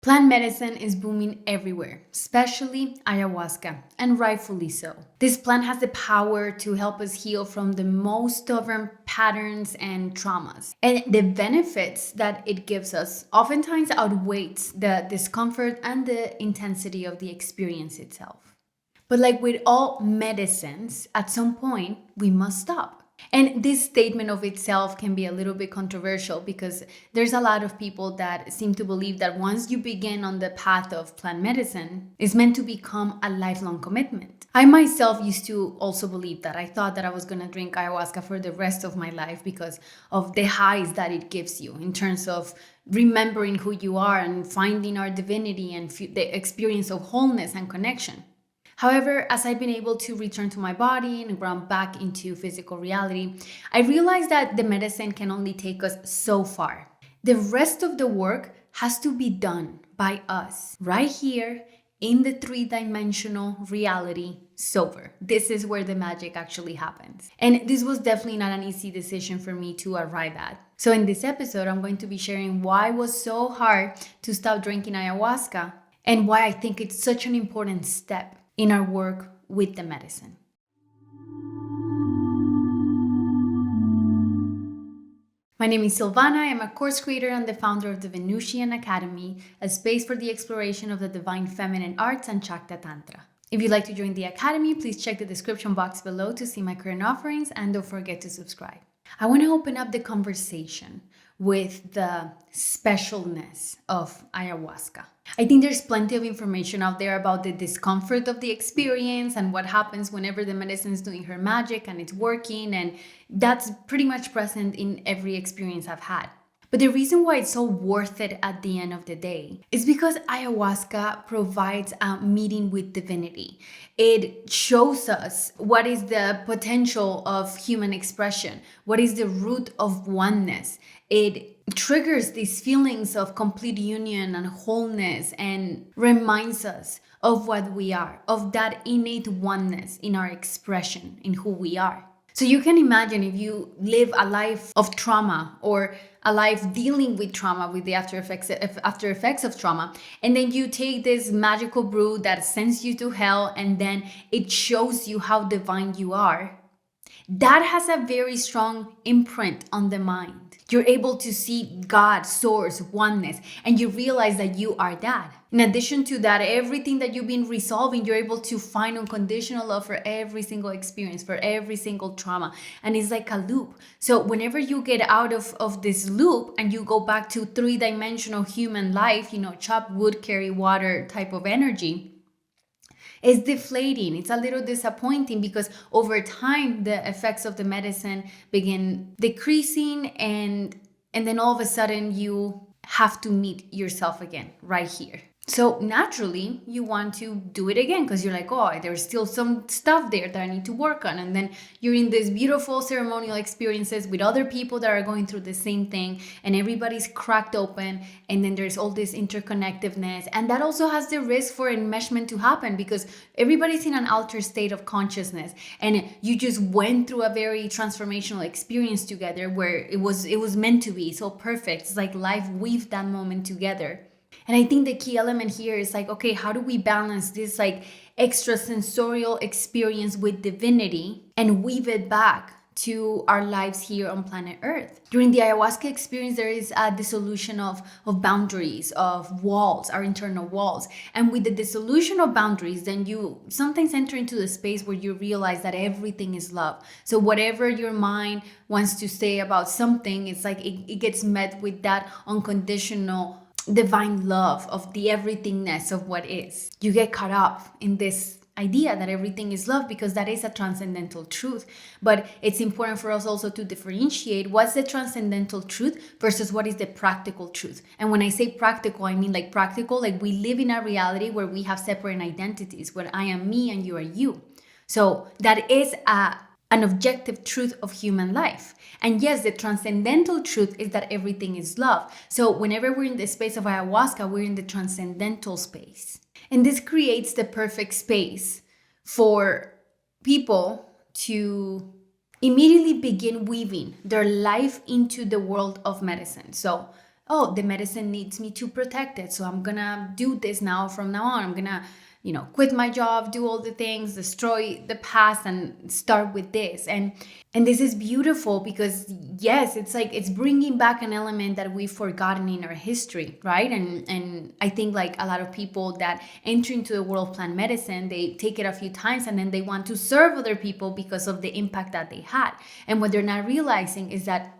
Plant medicine is booming everywhere, especially ayahuasca, and rightfully so. This plant has the power to help us heal from the most stubborn patterns and traumas. And the benefits that it gives us oftentimes outweighs the discomfort and the intensity of the experience itself. But like with all medicines, at some point, we must stop. And this statement of itself can be a little bit controversial because there's a lot of people that seem to believe that once you begin on the path of plant medicine, it's meant to become a lifelong commitment. I myself used to also believe that. I thought that I was going to drink ayahuasca for the rest of my life because of the highs that it gives you in terms of remembering who you are and finding our divinity and the experience of wholeness and connection. However, as I've been able to return to my body and ground back into physical reality, I realized that the medicine can only take us so far. The rest of the work has to be done by us right here in the three-dimensional reality sober. This is where the magic actually happens. And this was definitely not an easy decision for me to arrive at. So in this episode, I'm going to be sharing why it was so hard to stop drinking ayahuasca and why I think it's such an important step in our work with the medicine. My name is Silvana. I am a course creator and the founder of the Venusian Academy, a space for the exploration of the divine feminine arts and Shakti Tantra. If you'd like to join the Academy, please check the description box below to see my current offerings and don't forget to subscribe. I want to open up the conversation with the specialness of ayahuasca. I think there's plenty of information out there about the discomfort of the experience and what happens whenever the medicine is doing her magic and it's working, and that's pretty much present in every experience I've had. But the reason why it's so worth it at the end of the day is because ayahuasca provides a meeting with divinity. It shows us what is the potential of human expression, what is the root of oneness. It triggers these feelings of complete union and wholeness and reminds us of what we are, of that innate oneness in our expression, in who we are. So you can imagine if you live a life of trauma or a life dealing with trauma, with the after effects of trauma, and then you take this magical brew that sends you to hell and then it shows you how divine you are, that has a very strong imprint on the mind. You're able to see God, source, oneness, and you realize that you are that. In addition to that, everything that you've been resolving, you're able to find unconditional love for every single experience, for every single trauma. And it's like a loop. So whenever you get out of this loop and you go back to three-dimensional human life, chop wood, carry water type of energy, it's deflating. It's a little disappointing because over time, the effects of the medicine begin decreasing and then all of a sudden you have to meet yourself again right here. So naturally, you want to do it again because you're like, oh, there's still some stuff there that I need to work on. And then you're in these beautiful ceremonial experiences with other people that are going through the same thing and everybody's cracked open. And then there's all this interconnectiveness. And that also has the risk for enmeshment to happen because everybody's in an altered state of consciousness. And you just went through a very transformational experience together where it was meant to be so perfect. It's like life weaved that moment together. And I think the key element here is like, okay, how do we balance this like extrasensorial experience with divinity and weave it back to our lives here on planet Earth? During the ayahuasca experience, there is a dissolution of boundaries, of walls, our internal walls. And with the dissolution of boundaries, then you sometimes enter into the space where you realize that everything is love. So whatever your mind wants to say about something, it's like it gets met with that unconditional divine love of the everythingness of what is. You get caught up in this idea that everything is love because that is a transcendental truth. But it's important for us also to differentiate what's the transcendental truth versus what is the practical truth. And when I say practical, I mean like practical, like we live in a reality where we have separate identities, where I am me and you are you. So that is an objective truth of human life. And yes, the transcendental truth is that everything is love. So whenever we're in the space of ayahuasca, we're in the transcendental space. And this creates the perfect space for people to immediately begin weaving their life into the world of medicine. So oh, the medicine needs me to protect it, so I'm gonna do this now from now on. I'm gonna, quit my job, do all the things, destroy the past, and start with this. And this is beautiful because yes, it's like it's bringing back an element that we've forgotten in our history, right? And I think like a lot of people that enter into the world of plant medicine, they take it a few times and then they want to serve other people because of the impact that they had. And what they're not realizing is that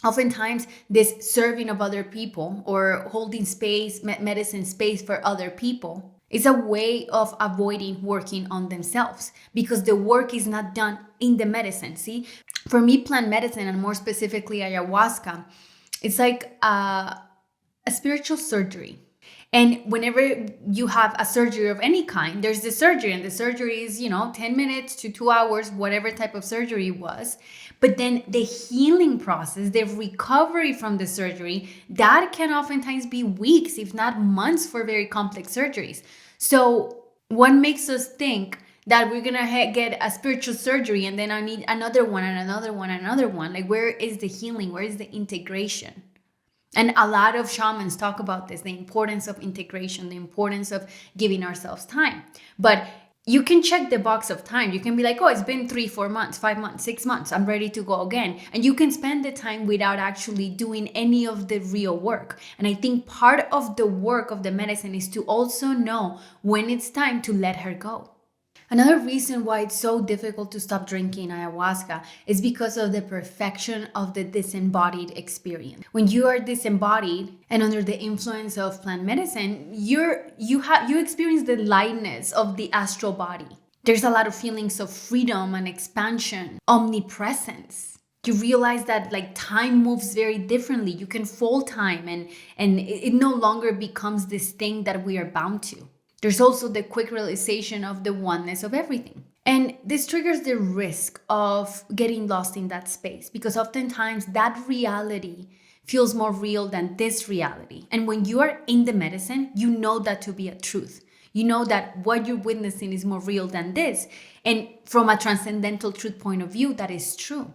oftentimes this serving of other people or holding space, medicine space for other people, is a way of avoiding working on themselves because the work is not done in the medicine. See, for me, plant medicine, and more specifically ayahuasca, it's like a spiritual surgery. And whenever you have a surgery of any kind, there's the surgery, and the surgery is, 10 minutes to 2 hours, whatever type of surgery it was. But then the healing process, the recovery from the surgery, that can oftentimes be weeks, if not months, for very complex surgeries. So what makes us think that we're going to get a spiritual surgery and then I need another one and another one and another one? Like, where is the healing? Where is the integration? And a lot of shamans talk about this, the importance of integration, the importance of giving ourselves time. But you can check the box of time. You can be like, oh, it's been 3, 4 months, 5 months, 6 months. I'm ready to go again. And you can spend the time without actually doing any of the real work. And I think part of the work of the medicine is to also know when it's time to let her go. Another reason why it's so difficult to stop drinking ayahuasca is because of the perfection of the disembodied experience. When you are disembodied and under the influence of plant medicine, you experience the lightness of the astral body. There's a lot of feelings of freedom and expansion, omnipresence. You realize that like time moves very differently. You can fold time and it no longer becomes this thing that we are bound to. There's also the quick realization of the oneness of everything. And this triggers the risk of getting lost in that space because oftentimes that reality feels more real than this reality. And when you are in the medicine, you know that to be a truth. You know that what you're witnessing is more real than this. And from a transcendental truth point of view, that is true.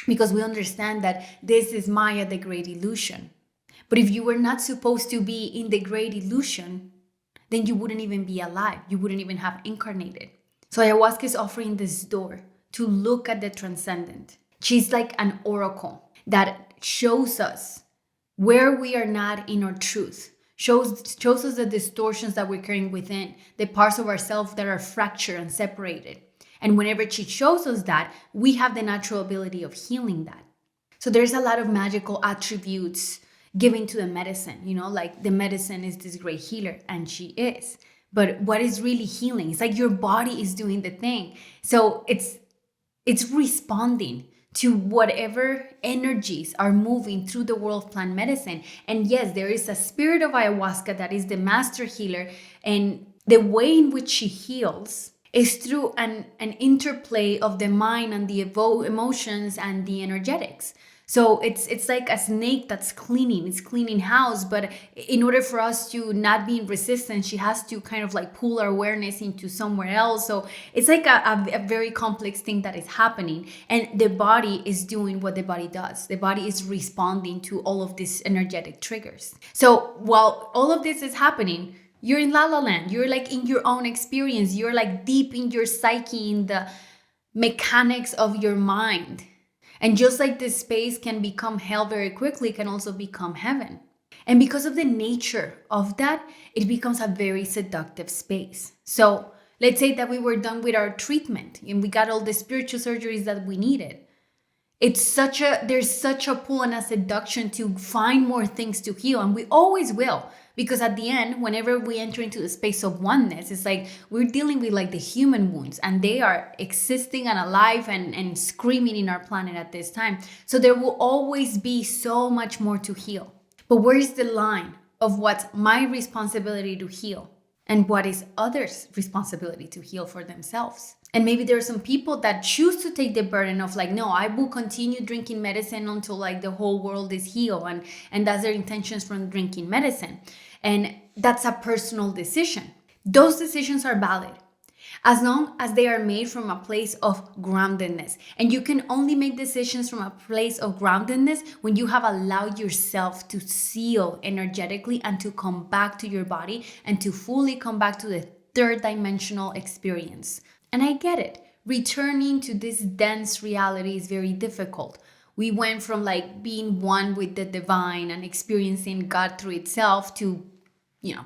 Because we understand that this is Maya, the great illusion. But if you were not supposed to be in the great illusion, then you wouldn't even be alive. You wouldn't even have incarnated. So ayahuasca is offering this door to look at the transcendent. She's like an oracle that shows us where we are not in our truth, shows us the distortions that we're carrying within, the parts of ourselves that are fractured and separated. And whenever she shows us that, we have the natural ability of healing that. So there's a lot of magical attributes giving to the medicine, like the medicine is this great healer, and she is. But what is really healing? It's like your body is doing the thing. So it's responding to whatever energies are moving through the world of plant medicine. And yes, there is a spirit of ayahuasca that is the master healer. And the way in which she heals is through an interplay of the mind and the emotions and the energetics. So it's like a snake that's cleaning. It's cleaning house, but in order for us to not be in resistance, she has to kind of like pull our awareness into somewhere else. So it's like a very complex thing that is happening. And the body is doing what the body does. The body is responding to all of these energetic triggers. So while all of this is happening, you're in La La Land. You're like in your own experience. You're like deep in your psyche, in the mechanics of your mind. And just like this space can become hell very quickly, it can also become heaven. And because of the nature of that, it becomes a very seductive space. So let's say that we were done with our treatment and we got all the spiritual surgeries that we needed. There's such a pull and a seduction to find more things to heal. And we always will. Because at the end, whenever we enter into the space of oneness, it's like we're dealing with like the human wounds, and they are existing and alive and screaming in our planet at this time. So there will always be so much more to heal. But where is the line of what's my responsibility to heal and what is others' responsibility to heal for themselves? And maybe there are some people that choose to take the burden of like, no, I will continue drinking medicine until like the whole world is healed. And that's their intentions from drinking medicine. And that's a personal decision. Those decisions are valid. as long as they are made from a place of groundedness. And you can only make decisions from a place of groundedness when you have allowed yourself to seal energetically and to come back to your body and to fully come back to the third dimensional experience. And I get it. Returning to this dense reality is very difficult. We went from like being one with the divine and experiencing God through itself to,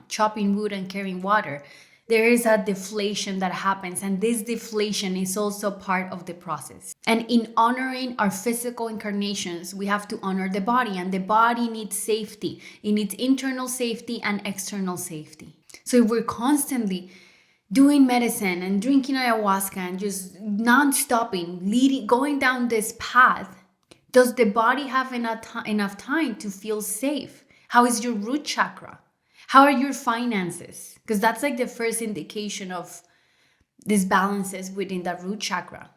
chopping wood and carrying water. There is a deflation that happens, and this deflation is also part of the process. And in honoring our physical incarnations, we have to honor the body, and the body needs safety. It needs internal safety and external safety. So if we're constantly doing medicine and drinking ayahuasca and just non-stopping, going down this path, does the body have enough time to feel safe? How is your root chakra? How are your finances? Because that's like the first indication of disbalances within that root chakra.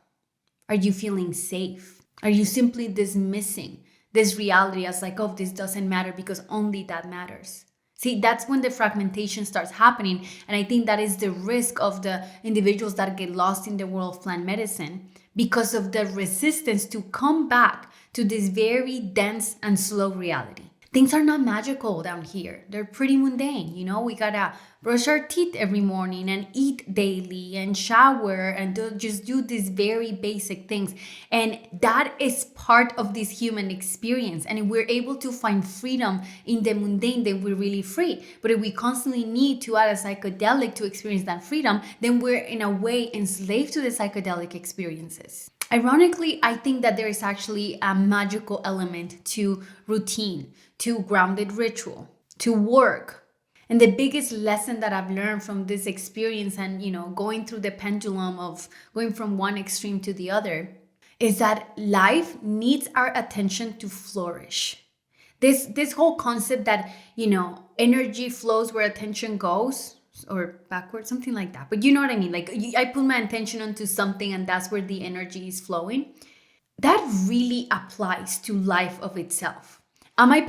Are you feeling safe? Are you simply dismissing this reality as like, oh, this doesn't matter because only that matters? See, that's when the fragmentation starts happening. And I think that is the risk of the individuals that get lost in the world of plant medicine because of the resistance to come back to this very dense and slow reality. Things are not magical down here. They're pretty mundane. We gotta brush our teeth every morning and eat daily and shower and just do these very basic things. And that is part of this human experience. And if we're able to find freedom in the mundane, then we're really free. But if we constantly need to add a psychedelic to experience that freedom, then we're in a way enslaved to the psychedelic experiences. Ironically, I think that there is actually a magical element to routine, to grounded ritual, to work. And the biggest lesson that I've learned from this experience and, going through the pendulum of going from one extreme to the other is that life needs our attention to flourish. This whole concept that, energy flows where attention goes, or backwards, something like that. But you know what I mean? Like I put my attention onto something and that's where the energy is flowing. That really applies to life of itself. Am I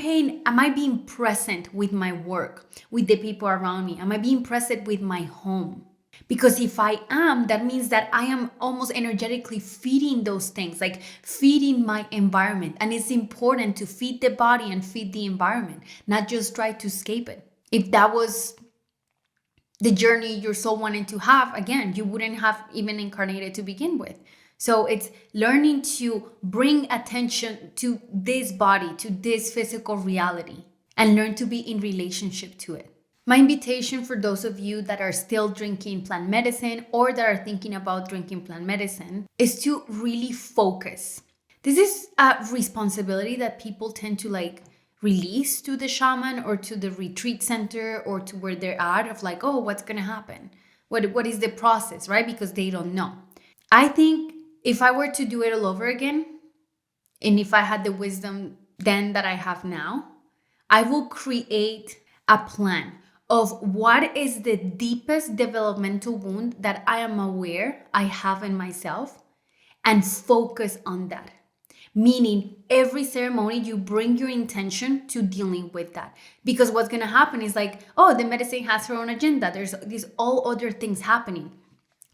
being present with my work, with the people around me? Am I being present with my home? Because if I am, that means that I am almost energetically feeding those things, like feeding my environment. And it's important to feed the body and feed the environment, not just try to escape it. If that was the journey your soul wanted to have, again, you wouldn't have even incarnated to begin with. So it's learning to bring attention to this body, to this physical reality, and learn to be in relationship to it. My invitation for those of you that are still drinking plant medicine or that are thinking about drinking plant medicine is to really focus. This is a responsibility that people tend to release to the shaman or to the retreat center or to where they're at of like, oh, what's going to happen? What is the process, right? Because they don't know. I think if I were to do it all over again, and if I had the wisdom then that I have now, I will create a plan of what is the deepest developmental wound that I am aware I have in myself and focus on that. Meaning every ceremony, you bring your intention to dealing with that. Because what's going to happen is like, oh, the medicine has her own agenda. There's these all other things happening.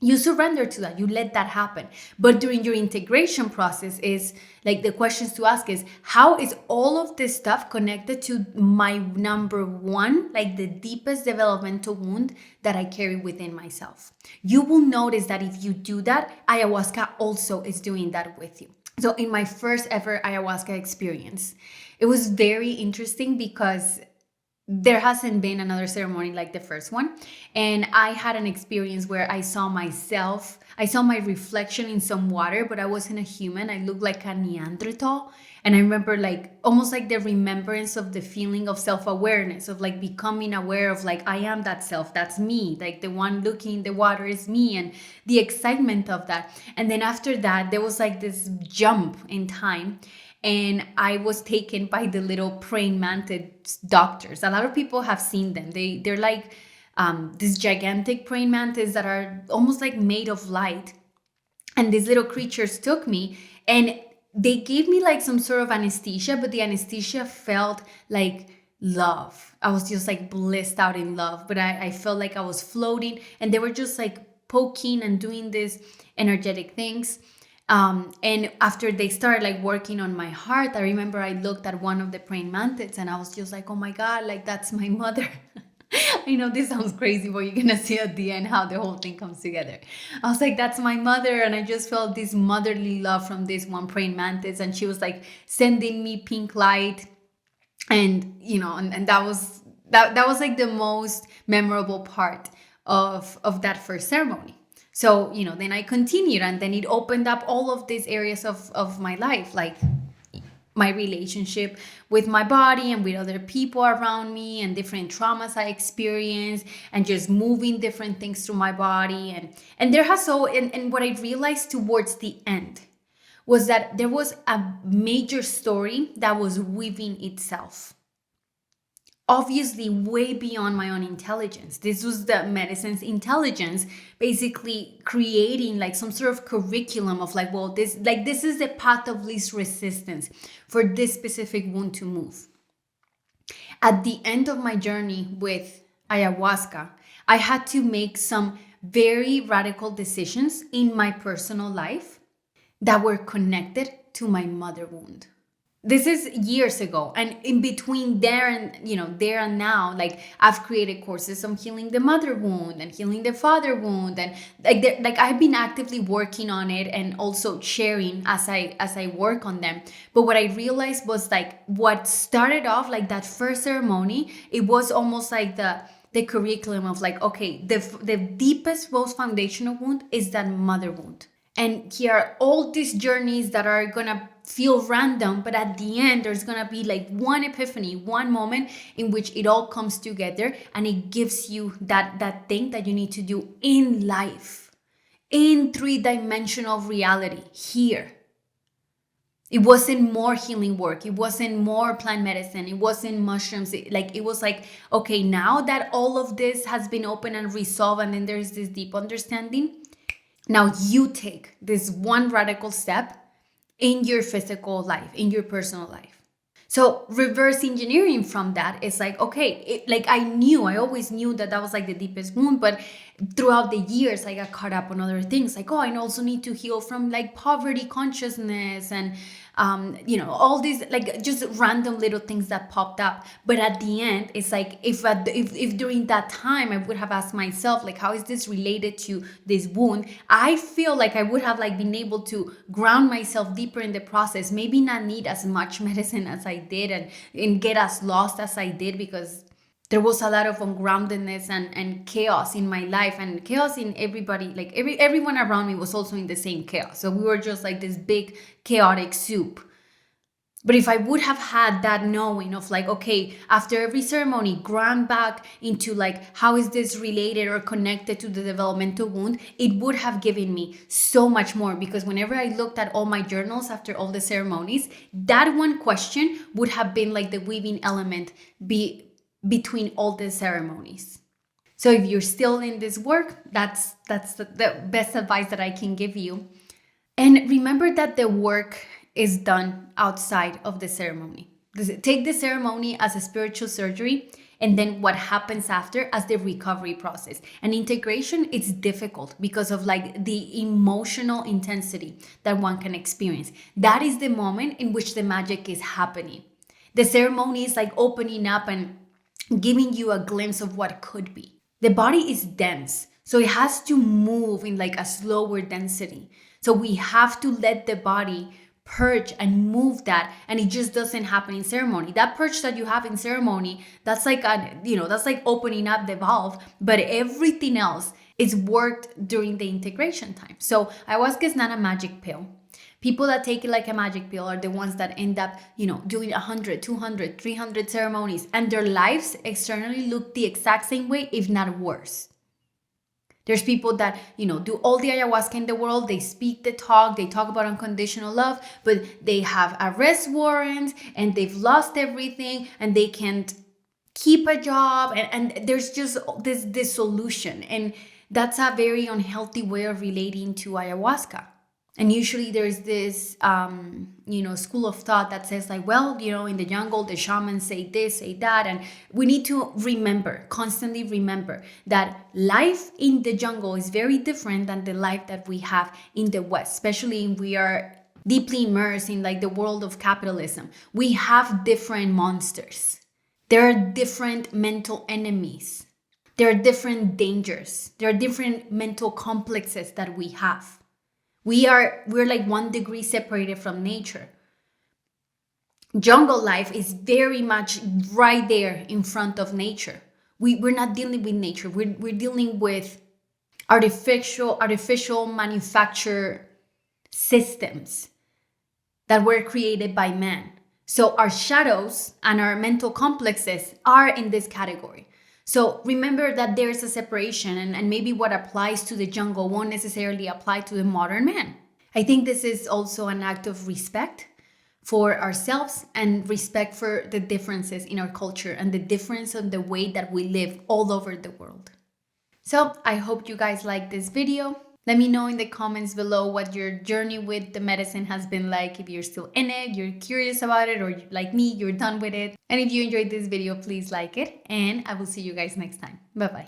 You surrender to that. You let that happen. But during your integration process is like the questions to ask is, how is all of this stuff connected to my number one, like the deepest developmental wound that I carry within myself? You will notice that if you do that, ayahuasca also is doing that with you. So in my first ever ayahuasca experience, it was very interesting because there hasn't been another ceremony like the first one. And I had an experience where I saw my reflection in some water, but I wasn't a human. I looked like a Neanderthal. And I remember almost like the remembrance of the feeling of self-awareness, of becoming aware of I am that self, that's me. Like the one looking in the water is me, and the excitement of that. And then after that, there was this jump in time. And I was taken by the little praying mantis doctors. A lot of people have seen them. They're like these gigantic praying mantis that are almost made of light. And these little creatures took me and they gave me some sort of anesthesia, but the anesthesia felt like love. I was just blissed out in love, but I felt like I was floating, and they were just poking and doing these energetic things. And after they started like working on my heart, I remember I looked at one of the praying mantids and I was just like, oh my God, like that's my mother. I know this sounds crazy, but you're gonna see at the end how the whole thing comes together. I was like, that's my mother. And I just felt this motherly love from this one praying mantis. And she was like sending me pink light. And, and that was like the most memorable part of that first ceremony. So, then I continued, and then it opened up all of these areas of my life, like my relationship with my body and with other people around me, and different traumas I experienced, and just moving different things through my body. And there has so, and what I realized towards the end was that there was a major story that was weaving itself, obviously way beyond my own intelligence. This was the medicine's intelligence basically creating like some sort of curriculum of like, well, this is the path of least resistance for this specific wound to move. At the end of my journey with ayahuasca, I had to make some very radical decisions in my personal life that were connected to my mother wound. This is years ago, and in between there and now, like I've created courses on healing the mother wound and healing the father wound, and like I've been actively working on it and also sharing as I work on them. But what I realized was like what started off like that first ceremony, it was almost like the curriculum of like, okay, the deepest, most foundational wound is that mother wound. And here are all these journeys that are gonna feel random, but at the end, there's gonna be like one epiphany, one moment in which it all comes together, and it gives you that thing that you need to do in life, in 3-dimensional reality here. It wasn't more healing work. It wasn't more plant medicine. It wasn't mushrooms. It was like, okay, now that all of this has been open and resolved, and then there's this deep understanding, now you take this one radical step in your physical life, in your personal life. So reverse engineering from that is like, okay, I always knew that was like the deepest wound, but throughout the years, I got caught up on other things. Like, I also need to heal from like poverty consciousness and, all these like just random little things that popped up. But at the end, it's like, if during that time I would have asked myself, like, how is this related to this wound? I feel like I would have like been able to ground myself deeper in the process, maybe not need as much medicine as I did and get as lost as I did, because there was a lot of ungroundedness and chaos in my life, and chaos in everybody, like everyone around me was also in the same chaos. So we were just like this big chaotic soup. But if I would have had that knowing of like, okay, after every ceremony, ground back into like, how is this related or connected to the developmental wound? It would have given me so much more, because whenever I looked at all my journals after all the ceremonies, that one question would have been like the weaving element between all the ceremonies. So if you're still in this work, that's the best advice that I can give you. And remember that the work is done outside of the ceremony. Take the ceremony as a spiritual surgery, and then what happens after as the recovery process. And integration is difficult because of like the emotional intensity that one can experience. That is the moment in which the magic is happening. The ceremony is like opening up and giving you a glimpse of what could be. The body is dense, so it has to move in like a slower density. So we have to let the body purge and move that, and it just doesn't happen in ceremony. That purge that you have in ceremony, that's like that's like opening up the valve, but everything else is worked during the integration time. So ayahuasca is not a magic pill. People that take it like a magic pill are the ones that end up, doing 100, 200, 300 ceremonies, and their lives externally look the exact same way, if not worse. There's people that, do all the ayahuasca in the world. They speak the talk. They talk about unconditional love, but they have arrest warrants and they've lost everything and they can't keep a job. And there's just this dissolution. And that's a very unhealthy way of relating to ayahuasca. And usually there's this, school of thought that says like, well, in the jungle, the shamans say this, say that. And we need to constantly remember that life in the jungle is very different than the life that we have in the West, especially if we are deeply immersed in like the world of capitalism. We have different monsters. There are different mental enemies. There are different dangers. There are different mental complexes that we have. We're like 1 degree separated from nature. Jungle life is very much right there in front of nature. We're not dealing with nature. We're dealing with artificial manufactured systems that were created by man. So our shadows and our mental complexes are in this category. So remember that there's a separation, and maybe what applies to the jungle won't necessarily apply to the modern man. I think this is also an act of respect for ourselves and respect for the differences in our culture and the difference in the way that we live all over the world. So I hope you guys like this video. Let me know in the comments below what your journey with the medicine has been like. If you're still in it, you're curious about it, or like me, you're done with it. And if you enjoyed this video, please like it. And I will see you guys next time. Bye-bye.